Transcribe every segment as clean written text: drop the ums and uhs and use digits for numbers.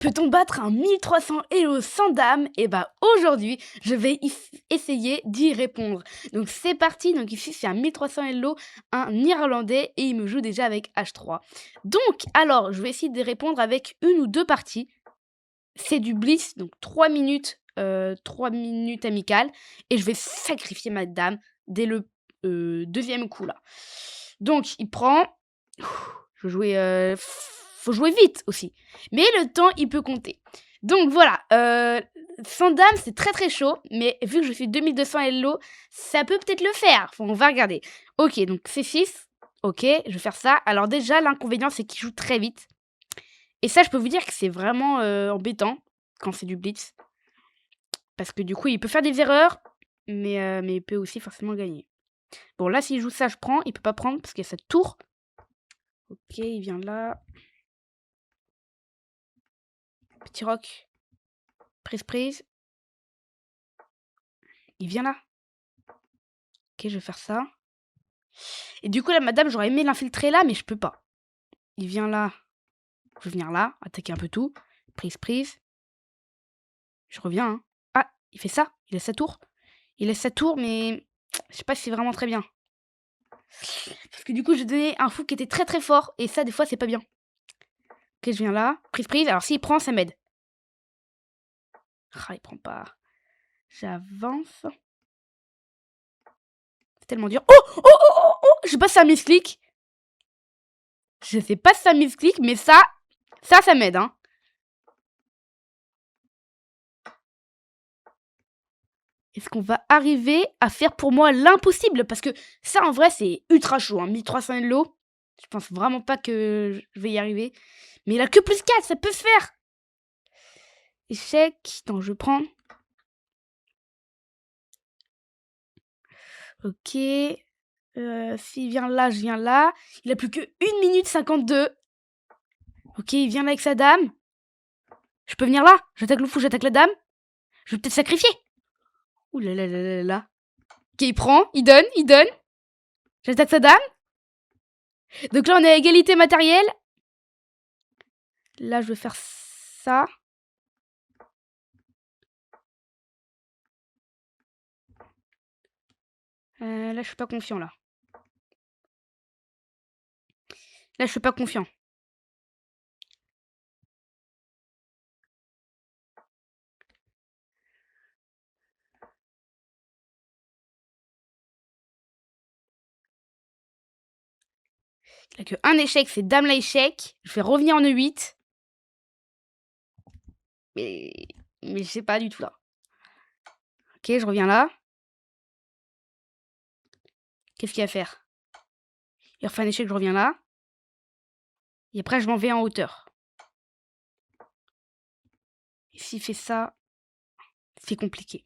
Peut-on battre un 1300 Elo sans dame? Et bah aujourd'hui, je vais essayer d'y répondre. Donc c'est parti, donc ici c'est un 1300 Elo, un Irlandais, et il me joue déjà avec H3. Donc alors, je vais essayer de répondre avec une ou deux parties. C'est du blitz, donc 3 minutes amicales, et je vais sacrifier ma dame dès le deuxième coup là. Donc il prend, je vais jouer, faut jouer vite aussi, mais le temps il peut compter. Donc voilà, sans dame c'est très très chaud, mais vu que je suis 2200 Elo, ça peut peut-être le faire. On va regarder. Ok, donc C6, ok, je vais faire ça. Alors déjà l'inconvénient c'est qu'il joue très vite. Et ça, je peux vous dire que c'est vraiment embêtant quand c'est du blitz. Parce que du coup, il peut faire des erreurs, mais il peut aussi forcément gagner. Bon, là, s'il joue ça, je prends. Il peut pas prendre parce qu'il y a sa tour. Ok, il vient là. Petit roc. Prise. Il vient là. Ok, je vais faire ça. Et du coup, là, madame, j'aurais aimé l'infiltrer là, mais je peux pas. Il vient là. Je vais venir là. Attaquer un peu tout. Prise. Je reviens, hein. Ah, il fait ça. Il laisse sa tour. Il laisse sa tour, mais je sais pas si c'est vraiment très bien. Parce que du coup, j'ai donné un fou qui était très très fort. Et ça, des fois, c'est pas bien. Ok, je viens là. Prise. Alors, s'il prend, ça m'aide. Ah, il prend pas. J'avance. C'est tellement dur. Oh. Je sais pas si ça misclick. Je sais pas si ça misclick, mais ça m'aide, hein. Est-ce qu'on va arriver à faire pour moi l'impossible? Parce que ça, en vrai, c'est ultra chaud, hein. 1300 Elo. Je pense vraiment pas que je vais y arriver. Mais il a que plus 4, ça peut se faire. Échec. Attends, je prends. Ok. S'il vient là, je viens là. Il a plus que 1 minute 52. Ok, il vient là avec sa dame. Je peux venir là. J'attaque le fou, j'attaque la dame. Je vais peut-être sacrifier. Ouh là là là là là. Ok, il prend, il donne. J'attaque sa dame. Donc là, on est à égalité matérielle. Là, je vais faire ça. Là, je suis pas confiant, là. Là, je suis pas confiant. Il a que un échec, c'est dame là échec. Je vais revenir en E8. Mais je sais pas du tout, là. Ok, je reviens là. Qu'est-ce qu'il y a à faire? Il refait un échec, je reviens là. Et après, je m'en vais en hauteur. Et s'il fait ça, c'est compliqué.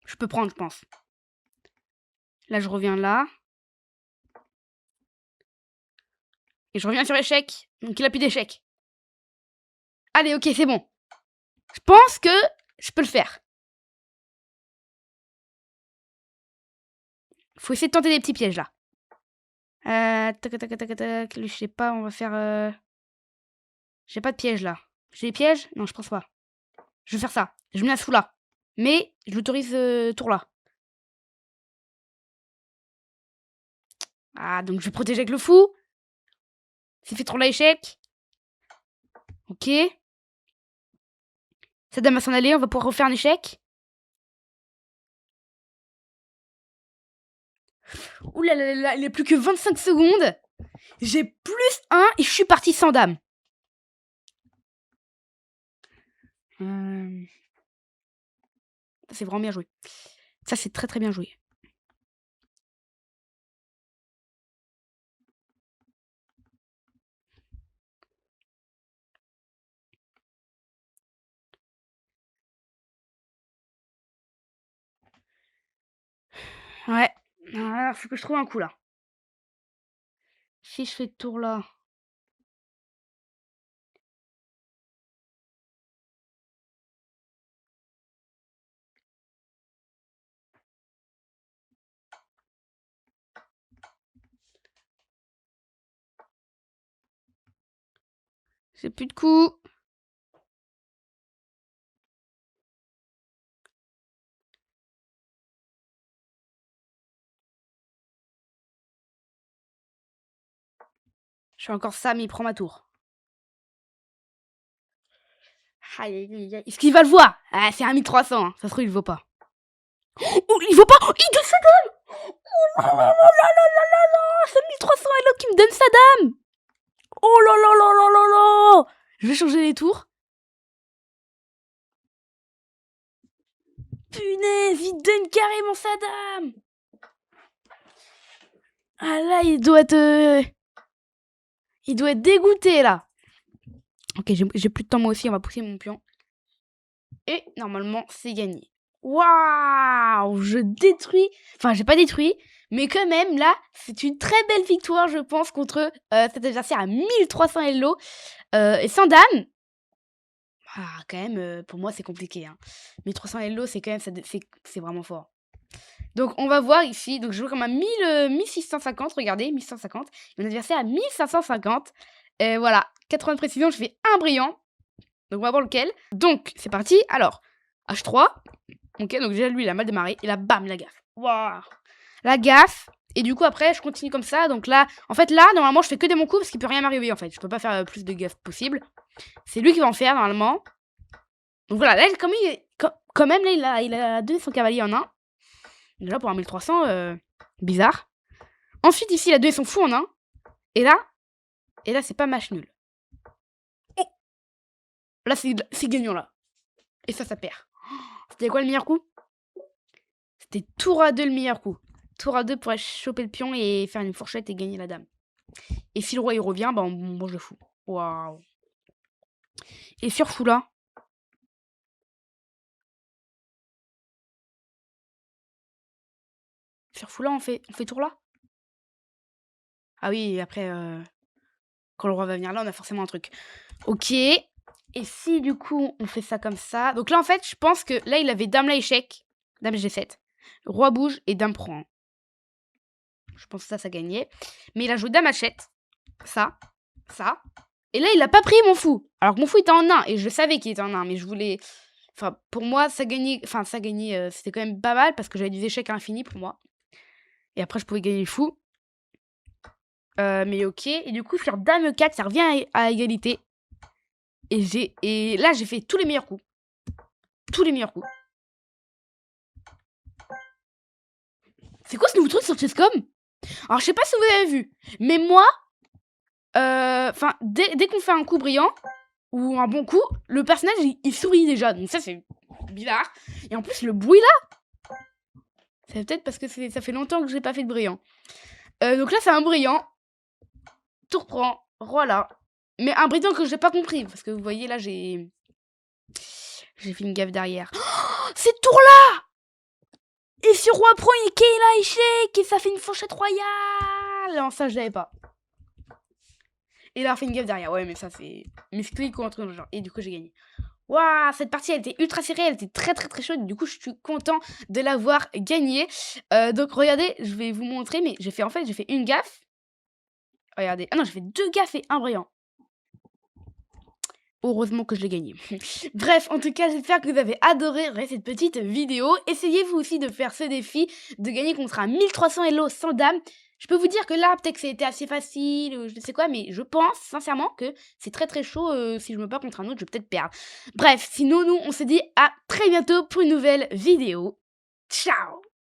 Je peux prendre, je pense. Là, je reviens là. Et je reviens sur échec. Donc, il a plus d'échec. Allez, ok, c'est bon. Je pense que je peux le faire. Faut essayer de tenter des petits pièges, là. Tac. Lui, je sais pas, on va faire... J'ai pas de piège, là. J'ai des pièges? Non, je pense pas. Je vais faire ça. Je me la sous là. Mais je l'autorise tour là. Ah, donc je vais protéger avec le fou. S'il fait trop l'échec. Ok. Sa dame va s'en aller, on va pouvoir refaire un échec. Ouh là là là, il est plus que 25 secondes. J'ai plus 1 et je suis parti sans dame. C'est vraiment bien joué. Ça, c'est très très bien joué. Ouais. Alors, faut que je trouve un coup là. Si je fais tour là. J'ai plus de coups. Je fais encore ça, mais il prend ma tour. Aïe, aïe, aïe, aïe. Est-ce qu'il va le voir? Ah, c'est un 1300, hein. Ça se trouve, il le vaut pas. Oh, il vaut pas! Oh, il donne sa dame! Oh là là là là là là là là! C'est 1300 Hello qui me donne sa dame! Oh là là là là là là! Je vais changer les tours. Punaise, il donne carrément sa dame! Ah là, il doit être dégoûté, là. Ok, j'ai plus de temps, moi aussi, on va pousser mon pion. Et normalement, c'est gagné. Waouh! Je détruis... Enfin, j'ai pas détruit, mais quand même, là, c'est une très belle victoire, je pense, contre cet adversaire à 1300 Hello. Et sans dame... Ah, quand même, pour moi, c'est compliqué. Hein. 1300 Hello, c'est quand même... C'est vraiment fort. Donc, on va voir ici. Donc, je joue comme à 1650. Regardez, 1150. Mon adversaire à 1550. Et voilà, 80 de précision. Je fais un brillant. Donc, on va voir lequel. Donc, c'est parti. Alors, H3. Ok, donc déjà, lui, il a mal démarré. Et là, bam, la gaffe. Waouh. La gaffe. Et du coup, après, je continue comme ça. Donc là, en fait, là, normalement, je fais que des bons coups parce qu'il peut rien m'arriver, en fait. Je peux pas faire plus de gaffes possible. C'est lui qui va en faire, normalement. Donc voilà, là, quand même, là, il a donné son cavalier en 1. Déjà, pour un 1300, bizarre. Ensuite, ici, il a donné son fou en 1. Et là, c'est pas match nul. Oh, là, c'est gagnant, là. Et ça perd. C'était quoi le meilleur coup? C'était tour à 2 le meilleur coup. Tour à 2 pour aller choper le pion et faire une fourchette et gagner la dame. Et si le roi il revient, bah on mange le fou. Waouh. Et sur fou là. Sur fou là, on fait tour là. Ah oui, après, quand le roi va venir là, on a forcément un truc. Ok. Et si du coup, on fait ça comme ça. Donc là, en fait, je pense que là, il avait dame là échec. Dame G7. Roi bouge et dame prend. Je pense que ça gagnait. Mais il a joué dame H7. Ça. Ça. Et là, il a pas pris mon fou. Alors que mon fou était en 1. Et je savais qu'il était en 1. Mais je voulais... Enfin, pour moi, ça gagnait... Enfin, ça gagnait... C'était quand même pas mal. Parce que j'avais des échecs à l'infini pour moi. Et après, je pouvais gagner le fou. Mais ok. Et du coup, sur dame 4, ça revient à égalité. Et là, j'ai fait tous les meilleurs coups. Tous les meilleurs coups. C'est quoi ce nouveau truc sur Chesscom? Alors, je sais pas si vous avez vu. Mais moi... Enfin, dès qu'on fait un coup brillant... Ou un bon coup, le personnage, il sourit déjà. Donc ça, c'est bizarre. Et en plus, le bruit là... C'est peut-être parce que ça fait longtemps que j'ai pas fait de brillant. Donc là, c'est un brillant. Tour prend. Voilà. Mais un brillant que j'ai pas compris. Parce que vous voyez, là, j'ai fait une gaffe derrière. Oh, c'est tour-là! Et sur roi prend, il a échec. Et ça fait une fourchette royale. Non, ça, je l'avais pas. Et là, on fait une gaffe derrière. Ouais, mais ça, c'est... Misclick ou un truc genre. Et du coup, j'ai gagné. Waouh, cette partie, elle était ultra serrée, elle était très très très chaude. Du coup, je suis content de l'avoir gagnée. Donc, regardez, je vais vous montrer. Mais j'ai fait une gaffe. Regardez. Ah non, j'ai fait 2 gaffes et un brillant. Heureusement que je l'ai gagné. Bref, en tout cas, j'espère que vous avez adoré cette petite vidéo. Essayez vous aussi de faire ce défi, de gagner contre un 1300 Hello sans dame. Je peux vous dire que là, peut-être que c'était assez facile, ou je ne sais quoi, mais je pense sincèrement que c'est très très chaud. Si je me bats contre un autre, je vais peut-être perdre. Bref, sinon, nous, on se dit à très bientôt pour une nouvelle vidéo. Ciao!